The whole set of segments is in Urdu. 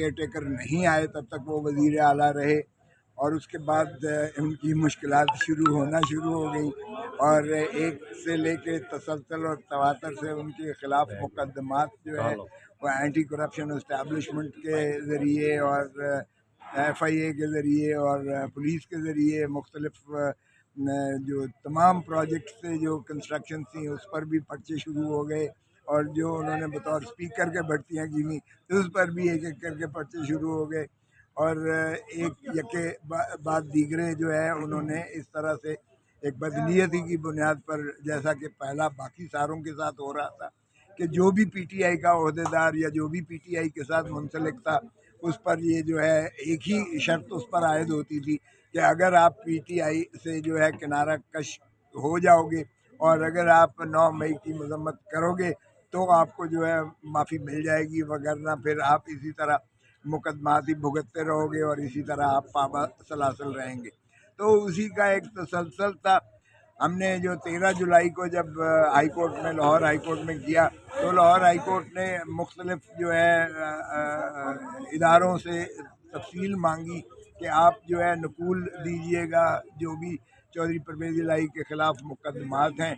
کیئر ٹیکر نہیں آئے تب تک وہ وزیر اعلیٰ رہے، اور اس کے بعد ان کی مشکلات ہونا شروع ہو گئی، اور ایک سے لے کے تسلسل اور تواتر سے ان کے خلاف مقدمات جو ہے وہ اینٹی کرپشن اسٹیبلشمنٹ کے ذریعے اور FIA کے ذریعے اور پولیس کے ذریعے مختلف جو تمام پروجیکٹس سے جو کنسٹرکشن تھیں اس پر بھی پرچے شروع ہو گئے، اور جو انہوں نے بطور اسپیکر کے بھرتیاں کی ہوئی اس پر بھی ایک ایک کر کے پرچے شروع ہو گئے، اور ایک یکے بعد دیگرے جو ہے انہوں نے اس طرح سے ایک بدنیتی کی بنیاد پر، جیسا کہ پہلا باقی ساروں کے ساتھ ہو رہا تھا کہ جو بھی PTI کا عہدیدار یا جو بھی PTI کے ساتھ منسلک تھا اس پر یہ جو ہے ایک ہی شرط اس پر عائد ہوتی تھی کہ اگر آپ PTI سے جو ہے کنارہ کش ہو جاؤ گے اور اگر آپ 9 مئی کی مذمت کرو گے تو آپ کو جو ہے معافی مل جائے گی، وگرنہ پھر آپ اسی طرح مقدمات ہی بھگتتے رہو گے اور اسی طرح آپ پابا سلاسل رہیں گے۔ تو اسی کا ایک تسلسل تھا۔ ہم نے جو 13 جولائی کو جب ہائی کورٹ میں لاہور ہائی کورٹ میں کیا تو لاہور ہائی کورٹ نے مختلف جو ہے اداروں سے تفصیل مانگی کہ آپ جو ہے نقول دیجئے گا جو بھی چودھری پرویز الہی کے خلاف مقدمات ہیں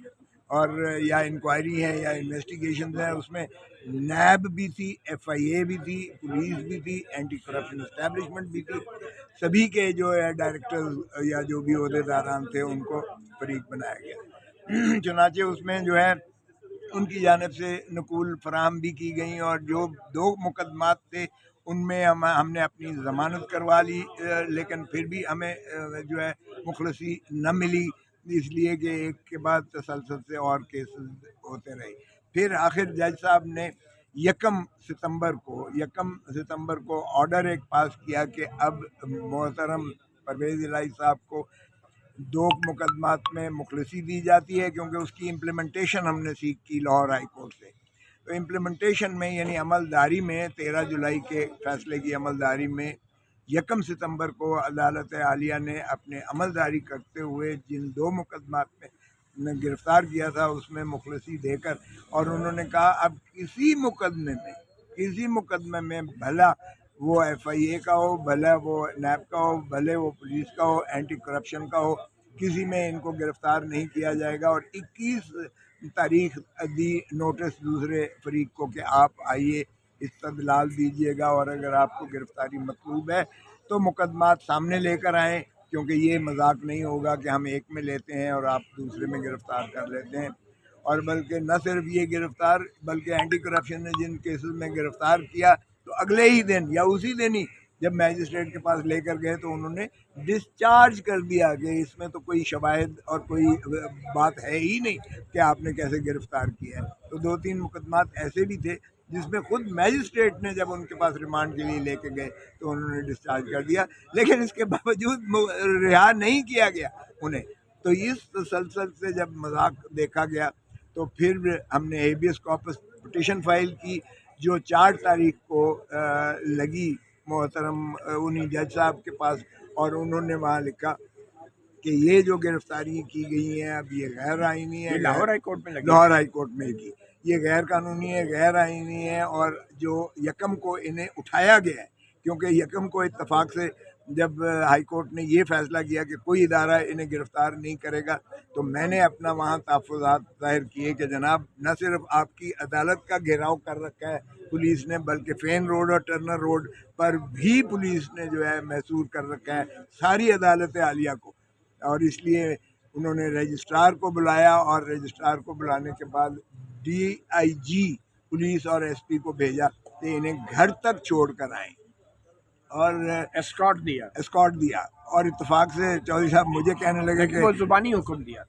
اور یا انکوائری ہے یا انویسٹیگیشنز ہیں، اس میں نیب بھی تھی، FIA بھی تھی، پولیس بھی تھی، اینٹی کرپشن اسٹیبلشمنٹ بھی تھی، سبھی کے جو ہے ڈائریکٹر یا جو بھی عہدے داران تھے ان کو فریق بنایا گیا۔ چنانچہ اس میں جو ہے ان کی جانب سے نقول فراہم بھی کی گئیں، اور جو 2 مقدمات تھے ان میں ہم نے اپنی ضمانت کروا لی، لیکن پھر بھی ہمیں جو ہے مخلصی نہ ملی، اس لیے کہ ایک کے بعد تسلسل سے اور کیسز ہوتے رہے۔ پھر آخر جج صاحب نے 1 ستمبر کو آرڈر ایک پاس کیا کہ اب محترم پرویز الہی صاحب کو 2 مقدمات میں مخلصی دی جاتی ہے، کیونکہ اس کی امپلیمنٹیشن ہم نے سیکھ کی لاہور ہائی کورٹ سے۔ تو امپلیمنٹیشن میں یعنی عملداری میں 13 جولائی کے فیصلے کی عملداری میں 1 ستمبر کو عدالت عالیہ نے اپنے عملداری کرتے ہوئے جن 2 مقدمات میں گرفتار کیا تھا اس میں مخلصی دے کر، اور انہوں نے کہا اب کسی مقدمے میں بھلا وہ FIA کا ہو، بھلا وہ نیب کا ہو، بھلے وہ پولیس کا ہو، اینٹی کرپشن کا ہو، کسی میں ان کو گرفتار نہیں کیا جائے گا، اور 21 تاریخ دی نوٹس دوسرے فریق کو کہ آپ آئیے استدلال دیجیے گا، اور اگر آپ کو گرفتاری مطلوب ہے تو مقدمات سامنے لے کر آئیں، کیونکہ یہ مذاق نہیں ہوگا کہ ہم ایک میں لیتے ہیں اور آپ دوسرے میں گرفتار کر لیتے ہیں۔ اور بلکہ نہ صرف یہ گرفتار، بلکہ اینٹی کرپشن نے جن کیسز میں گرفتار کیا تو اگلے ہی دن یا اسی دن ہی جب میجسٹریٹ کے پاس لے کر گئے تو انہوں نے ڈسچارج کر دیا کہ اس میں تو کوئی شواہد اور کوئی بات ہے ہی نہیں کہ آپ نے کیسے گرفتار کیا ہے۔ تو 2-3 مقدمات ایسے بھی تھے جس میں خود میجسٹریٹ نے جب ان کے پاس ریمانڈ کے لیے لے کے گئے تو انہوں نے ڈسچارج کر دیا، لیکن اس کے باوجود رہا نہیں کیا گیا انہیں۔ تو اس تسلسل سے جب مذاق دیکھا گیا تو پھر ہم نے ہیبیس کارپس پٹیشن فائل کی، جو 4 تاریخ کو لگی محترم انہی جج صاحب کے پاس، اور انہوں نے وہاں لکھا کہ یہ جو گرفتاری کی گئی ہیں اب یہ غیر آئینی ہے، لاہور ہائی کورٹ میں لاہور ہائی کورٹ میں کی، یہ غیر قانونی ہے، غیر آئینی ہے، اور جو 1 کو انہیں اٹھایا گیا ہے، کیونکہ 1 کو اتفاق سے جب ہائی کورٹ نے یہ فیصلہ کیا کہ کوئی ادارہ انہیں گرفتار نہیں کرے گا، تو میں نے اپنا وہاں تحفظات ظاہر کیے کہ جناب نہ صرف آپ کی عدالت کا گھیراؤ کر رکھا ہے پولیس نے، بلکہ فین روڈ اور ٹرنر روڈ پر بھی پولیس نے جو ہے محصور کر رکھا ہے ساری عدالت عالیہ کو، اور اس لیے انہوں نے رجسٹرار کو بلایا، اور رجسٹرار کو بلانے کے بعد DIG پولیس اور SP کو بھیجا کہ انہیں گھر تک چھوڑ کر آئیں، اور اسکارٹ دیا، اور اتفاق سے چودھری صاحب مجھے کہنے لگے کہ وہ زبانی حکم دیا،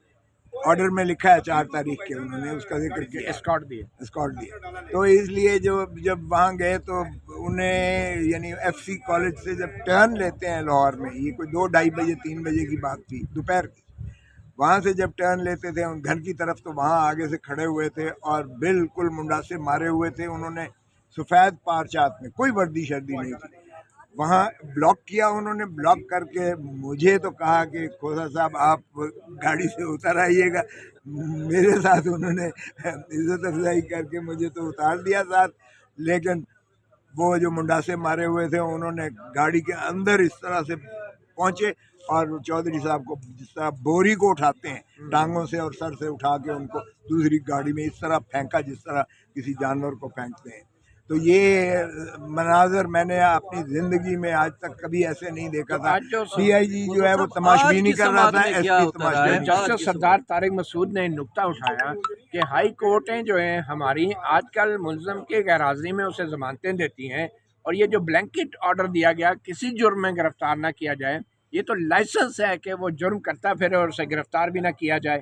آرڈر میں لکھا ہے 4 تاریخ کے، انہوں نے اس کا ذکر کیا، اسکارٹ دیا۔ تو اس لیے جب وہاں گئے تو انہیں یعنی FC کالج سے جب ٹرن لیتے ہیں لاہور میں، یہ کوئی 2-2:30 بجے 3 بجے کی بات تھی دوپہر کی، وہاں سے جب ٹرن لیتے تھے ان گھر کی طرف تو وہاں آگے سے کھڑے ہوئے تھے اور بالکل منڈا سے مارے ہوئے تھے، انہوں نے سفید پارچات میں، کوئی وردی شردی نہیں تھی، وہاں بلاک کیا، انہوں نے بلاک کر کے مجھے تو کہا کہ کھوسا صاحب آپ گاڑی سے اتر آئیے گا، میرے ساتھ انہوں نے عزت افزائی کر کے مجھے تو اتار دیا ساتھ، لیکن وہ جو منڈاسے مارے ہوئے تھے انہوں نے گاڑی کے اندر اس طرح سے پہنچے اور چودھری صاحب کو جس طرح بوری کو اٹھاتے ہیں ٹانگوں سے اور سر سے اٹھا کے ان کو دوسری گاڑی میں اس طرح پھینکا جس طرح کسی جانور کو پھینکتے ہیں. تو یہ مناظر میں نے اپنی زندگی میں آج تک کبھی ایسے نہیں دیکھا تھا. ڈی آئی جی جو ہے وہ تماشبینی کر رہا تھا, ایس پی تماشبینی. جسٹس سردار طارق مسعود نے نکتہ اٹھایا کہ ہائی کورٹیں جو ہیں ہماری آج کل ملزم کے غیر حاضری میں اسے ضمانتیں دیتی ہیں, اور یہ جو بلینکٹ آرڈر دیا گیا کسی جرم میں گرفتار نہ کیا جائے, یہ تو لائسنس ہے کہ وہ جرم کرتا پھرے اور اسے گرفتار بھی نہ کیا جائے.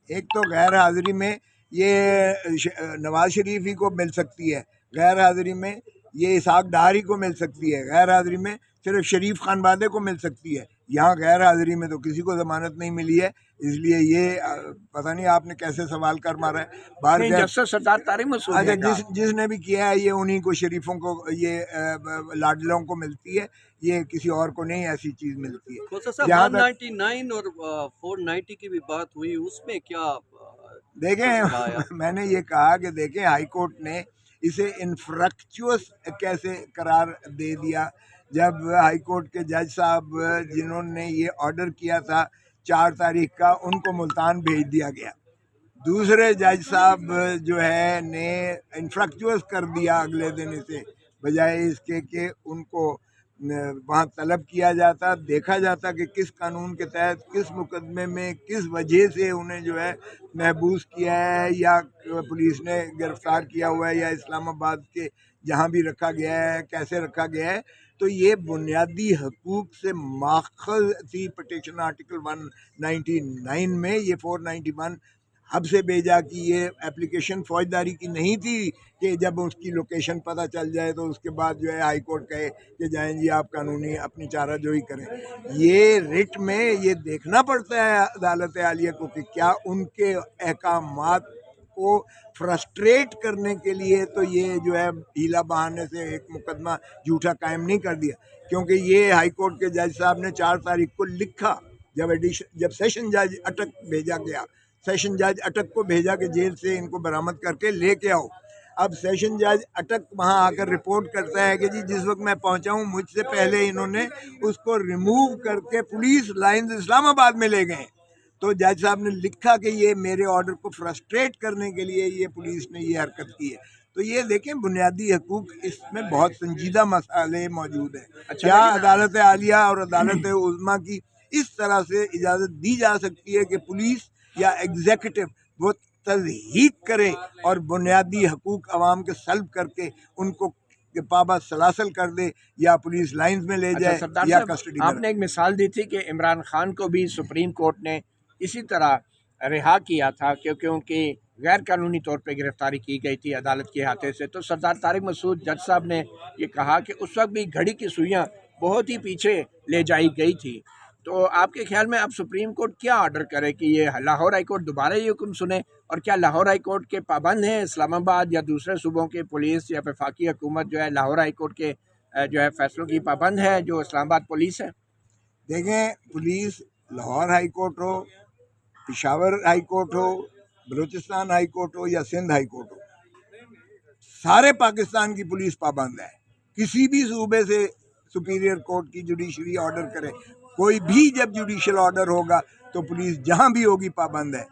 ایک تو غیر حاضری میں یہ نواز شریف ہی کو مل سکتی ہے, غیر حاضری میں یہ اسحاق ڈار ہی کو مل سکتی ہے, غیر حاضری میں صرف شریف خانوادے کو مل سکتی ہے. یہاں غیر حاضری میں تو کسی کو ضمانت نہیں ملی ہے, اس لیے یہ پتہ نہیں آپ نے کیسے سوال کر مارا ہے. نہیں, جسٹس سردار طارق مسعود نے کہا جس نے بھی کیا ہے یہ انہی کو, شریفوں کو, یہ لاڈلوں کو ملتی ہے, یہ کسی اور کو نہیں ایسی چیز ملتی ہے. 199 اور 490 کی بھی بات ہوئی, اس میں کیا دیکھیں میں نے یہ کہا کہ دیکھیں ہائی کورٹ نے اسے انفریکچوس کیسے قرار دے دیا جب ہائی کورٹ کے جج صاحب جنہوں نے یہ آرڈر کیا تھا 4 تاریخ کا ان کو ملتان بھیج دیا گیا. دوسرے جج صاحب جو ہے نے انفریکچوس کر دیا اگلے دن اسے, بجائے اس کے کہ ان کو وہاں طلب کیا جاتا, دیکھا جاتا کہ کس قانون کے تحت کس مقدمے میں کس وجہ سے انہیں جو ہے محبوس کیا ہے یا پولیس نے گرفتار کیا ہوا ہے یا اسلام آباد کے جہاں بھی رکھا گیا ہے کیسے رکھا گیا ہے. تو یہ بنیادی حقوق سے ماخذ تھی پٹیشن آرٹیکل 199 میں. یہ 491 حب سے بھیجا کہ یہ اپلیکیشن فوجداری کی نہیں تھی کہ جب اس کی لوکیشن پتہ چل جائے تو اس کے بعد جو ہے ہائی کورٹ کہے کہ جائیں جی آپ قانونی اپنی چارہ جوئی کریں. یہ رٹ میں یہ دیکھنا پڑتا ہے عدالت عالیہ کو کہ کیا ان کے احکامات کو فرسٹریٹ کرنے کے لیے تو یہ جو ہے ہیلا بہانے سے ایک مقدمہ جھوٹا قائم نہیں کر دیا. کیونکہ یہ ہائی کورٹ کے جج صاحب نے 4 تاریخ کو لکھا جب سیشن جج اٹک بھیجا گیا, سیشن جج اٹک کو بھیجا کہ جیل سے ان کو برآمد کر کے لے کے آؤ. اب سیشن جج اٹک وہاں آ کر رپورٹ کرتا ہے کہ جی جس وقت میں پہنچا ہوں مجھ سے پہلے انہوں نے اس کو ریموو کر کے پولیس لائنز اسلام آباد میں لے گئے. تو جج صاحب نے لکھا کہ یہ میرے آرڈر کو فرسٹریٹ کرنے کے لیے یہ پولیس نے یہ حرکت کی ہے. تو یہ دیکھیں بنیادی حقوق اس میں بہت سنجیدہ مسئلے موجود ہیں. کیا عدالت عالیہ اور عدالت عظمیٰ کی اس طرح سے اجازت دی جا سکتی ہے کہ پولیس یا ایگزیکٹو وہ تضحیق کرے اور بنیادی حقوق عوام کے سلب کر کے ان کو پابند سلاسل کر دے یا پولیس لائنز میں لے جائے یا کسٹڈی میں. آپ نے ایک مثال دی تھی کہ عمران خان کو بھی سپریم کورٹ نے اسی طرح رہا کیا تھا کیونکہ ان کی غیر قانونی طور پہ گرفتاری کی گئی تھی عدالت کے احاطے سے. تو سردار طارق مسعود جج صاحب نے یہ کہا کہ اس وقت بھی گھڑی کی سوئیاں بہت ہی پیچھے لے جائی گئی تھی. تو آپ کے خیال میں اب سپریم کورٹ کیا آرڈر کرے کہ یہ لاہور ہائی کورٹ دوبارہ یہ حکم سنے, اور کیا لاہور ہائی کورٹ کے پابند ہیں اسلام آباد یا دوسرے صوبوں کے پولیس یا وفاقی حکومت جو ہے لاہور ہائی کورٹ کے جو ہے فیصلوں کی پابند ہے جو اسلام آباد پولیس ہے؟ دیکھیں پولیس لاہور ہائی کورٹ ہو, پشاور ہائی کورٹ ہو, بلوچستان ہائی کورٹ ہو یا سندھ ہائی کورٹ ہو, سارے پاکستان کی پولیس پابند ہے. کسی بھی صوبے سے سپیریئر کورٹ کی جوڈیشری آرڈر کرے, کوئی بھی جب جوڈیشل آرڈر ہوگا تو پولیس جہاں بھی ہوگی پابند ہے.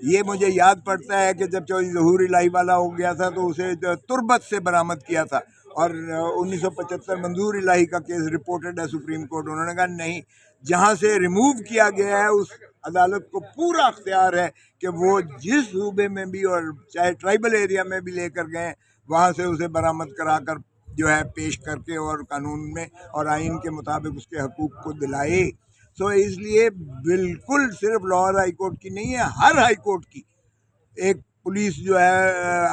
یہ مجھے یاد پڑتا ہے کہ جب چودھری ظہور الہی والا ہو گیا تھا تو اسے تربت سے برآمد کیا تھا اور 1975 منظور الہی کا کیس رپورٹڈ ہے سپریم کورٹ. انہوں نے کہا نہیں, جہاں سے ریموو کیا گیا ہے اس عدالت کو پورا اختیار ہے کہ وہ جس صوبے میں بھی اور چاہے ٹرائبل ایریا میں بھی لے کر گئے وہاں سے اسے برآمد کرا کر جو ہے پیش کر کے اور قانون میں اور آئین کے مطابق اس کے حقوق کو دلائے. سو اس لیے بالکل صرف لاہور ہائی کورٹ کی نہیں ہے, ہر ہائی کورٹ کی ایک پولیس جو ہے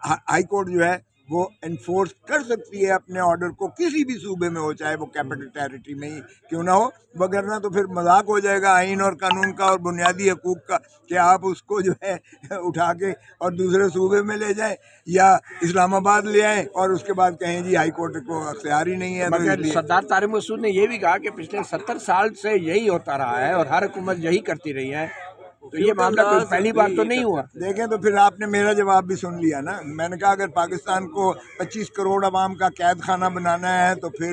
ہائی کورٹ جو ہے وہ انفورس کر سکتی ہے اپنے آرڈر کو کسی بھی صوبے میں ہو, چاہے وہ کیپٹل ٹیریٹری میں ہی کیوں نہ ہو, وگرنہ تو پھر مذاق ہو جائے گا آئین اور قانون کا اور بنیادی حقوق کا کہ آپ اس کو جو ہے اٹھا کے اور دوسرے صوبے میں لے جائیں یا اسلام آباد لے آئیں اور اس کے بعد کہیں جی ہائی کورٹ کو اختیار ہی نہیں ہے. مگر سردار طارق مسعود نے یہ بھی کہا کہ پچھلے 70 سال سے یہی ہوتا رہا ہے اور ہر حکومت یہی کرتی رہی ہے. تو یہ معاملہ کوئی پہلی بار تو نہیں ہوا. دیکھیں تو پھر آپ نے میرا جواب بھی سن لیا نا. میں نے کہا اگر پاکستان کو 25 کروڑ عوام کا قید خانہ بنانا ہے تو پھر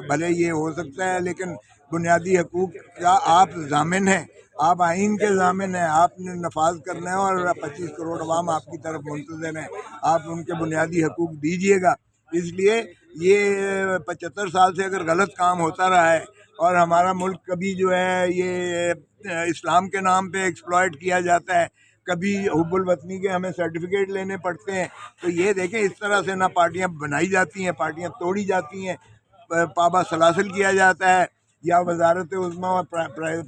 بھلے یہ ہو سکتا ہے، لیکن بنیادی حقوق کا آپ ضامن ہیں، آپ آئین کے ضامن ہیں، آپ نے نفاذ کرنا ہے، اور 25 کروڑ عوام آپ کی طرف منتظر ہیں، آپ ان کے بنیادی حقوق دیجیے گا. اس لیے یہ 75 سال سے اگر غلط کام ہوتا رہا ہے اور ہمارا ملک کبھی جو ہے یہ اسلام کے نام پہ ایکسپلائٹ کیا جاتا ہے، کبھی حب الوطنی کے ہمیں سرٹیفکیٹ لینے پڑتے ہیں، تو یہ دیکھیں اس طرح سے نہ پارٹیاں بنائی جاتی ہیں، پارٹیاں توڑی جاتی ہیں، پابا سلاسل کیا جاتا ہے، یا وزارت عظمیٰ اور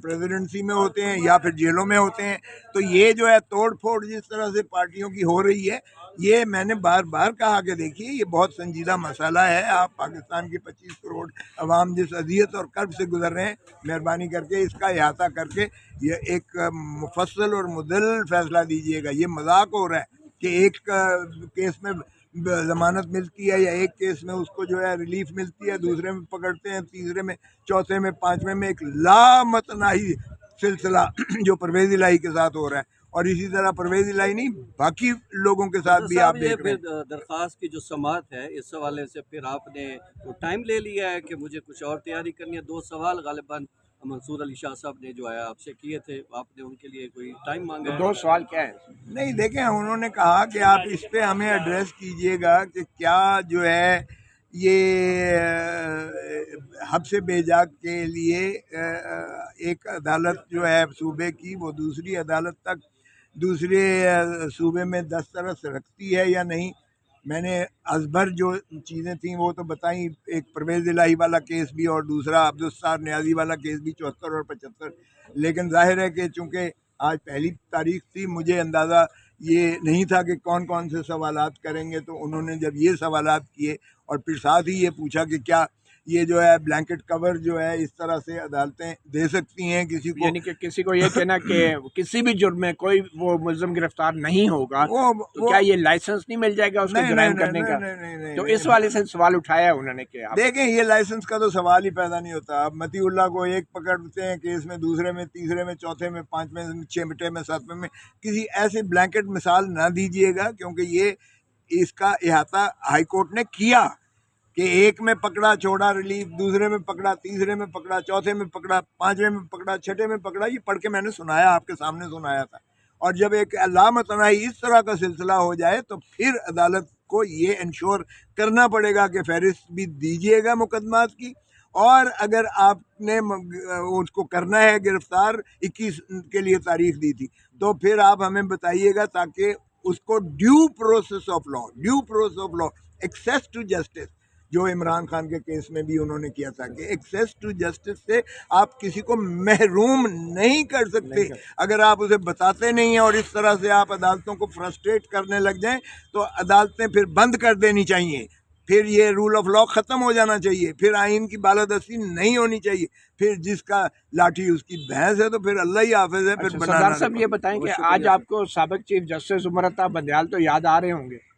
پریزیڈنسی میں ہوتے ہیں یا پھر جیلوں میں ہوتے ہیں. تو یہ جو ہے توڑ پھوڑ جس طرح سے پارٹیوں کی ہو رہی ہے، یہ میں نے بار بار کہا کہ دیکھیے یہ بہت سنجیدہ مسئلہ ہے. آپ پاکستان کے 25 کروڑ عوام جس اذیت اور کرب سے گزر رہے ہیں، مہربانی کر کے اس کا احاطہ کر کے یہ ایک مفصل اور مدلل فیصلہ دیجیے گا. یہ مذاق ہو رہا ہے کہ ایک کیس میں ضمانت ملتی ہے یا ایک کیس میں اس کو جو ہے ریلیف ملتی ہے، دوسرے میں پکڑتے ہیں، تیسرے میں، چوتھے میں، پانچویں میں ایک لامتناہی سلسلہ جو پرویز الہی کے ساتھ ہو رہا ہے. اور اسی طرح پرویز الہی نہیں، باقی لوگوں کے ساتھ بھی آپ دیکھ رہے ہیں. درخواست کی جو سماعت ہے اس حوالے سے پھر آپ نے وہ ٹائم لے لیا ہے کہ مجھے کچھ اور تیاری کرنی ہے. 2 سوال غالباً منصور علی شاہ صاحب نے جو ہے آپ سے کیے تھے، آپ نے ان کے لیے کوئی ٹائم مانگا ہے؟ 2 سوال کیا ہے؟ نہیں دیکھیں، انہوں نے کہا کہ آپ اس پہ ہمیں ایڈریس کیجئے گا کہ کیا جو ہے یہ حبس بیجا کے لیے ایک عدالت جو ہے صوبے کی وہ دوسری عدالت تک دوسرے صوبے میں دسترس رکھتی ہے یا نہیں. میں نے ازبر جو چیزیں تھیں وہ تو بتائیں، ایک پرویز الہی والا کیس بھی اور دوسرا عبدالستار نیازی والا کیس بھی 74 اور 75. لیکن ظاہر ہے کہ چونکہ آج پہلی تاریخ تھی، مجھے اندازہ یہ نہیں تھا کہ کون کون سے سوالات کریں گے. تو انہوں نے جب یہ سوالات کیے اور پھر ساتھ ہی یہ پوچھا کہ کیا یہ جو ہے بلینکٹ کور جو ہے اس طرح سے عدالتیں دے سکتی ہیں کسی کو، یعنی کہ کسی کو یہ کہنا کہ کسی بھی جرم میں کوئی وہ ملزم گرفتار نہیں ہوگا تو کیا یہ لائسنس نہیں مل جائے گا اس کو جرائم کرنے کا؟ تو اس والے سے سوال اٹھایا انہوں نے کہ دیکھیں یہ لائسنس کا تو سوال ہی پیدا نہیں ہوتا. اب متی اللہ کو ایک پکڑتے ہیں کیس میں، دوسرے میں، تیسرے میں، چوتھے میں، پانچویں میں، چھٹے میں، ساتویں میں. کسی ایسی بلینکٹ مثال نہ دیجیے گا، کیونکہ یہ اس کا احاطہ ہائی کورٹ نے کیا کہ ایک میں پکڑا چھوڑا ریلیف، دوسرے میں پکڑا، تیسرے میں پکڑا، چوتھے میں پکڑا، پانچویں میں پکڑا، چھٹے میں پکڑا. یہ پڑھ کے میں نے سنایا، آپ کے سامنے سنایا تھا. اور جب ایک لامتناہی اس طرح کا سلسلہ ہو جائے تو پھر عدالت کو یہ انشور کرنا پڑے گا کہ فہرست بھی دیجیے گا مقدمات کی، اور اگر آپ نے اس کو کرنا ہے گرفتار 21 کے لیے تاریخ دی تھی تو پھر آپ ہمیں بتائیے گا تاکہ اس کو due process of law access to justice, جو عمران خان کے کیس میں بھی انہوں نے کیا تھا کہ ایکسیس ٹو جسٹس سے آپ کسی کو محروم نہیں کر سکتے. اگر آپ اسے بتاتے نہیں ہیں اور اس طرح سے آپ عدالتوں کو فرسٹریٹ کرنے لگ جائیں تو عدالتیں پھر بند کر دینی چاہیے، پھر یہ رول آف لا ختم ہو جانا چاہیے، پھر آئین کی بالادستی نہیں ہونی چاہیے، پھر جس کا لاٹھی اس کی بھینس ہے تو پھر اللہ ہی حافظ ہے. پھر سردار صاحب یہ بتائیں کہ آج آپ کو سابق چیف جسٹس عمر عطا بندیال تو یاد آ رہے ہوں گے؟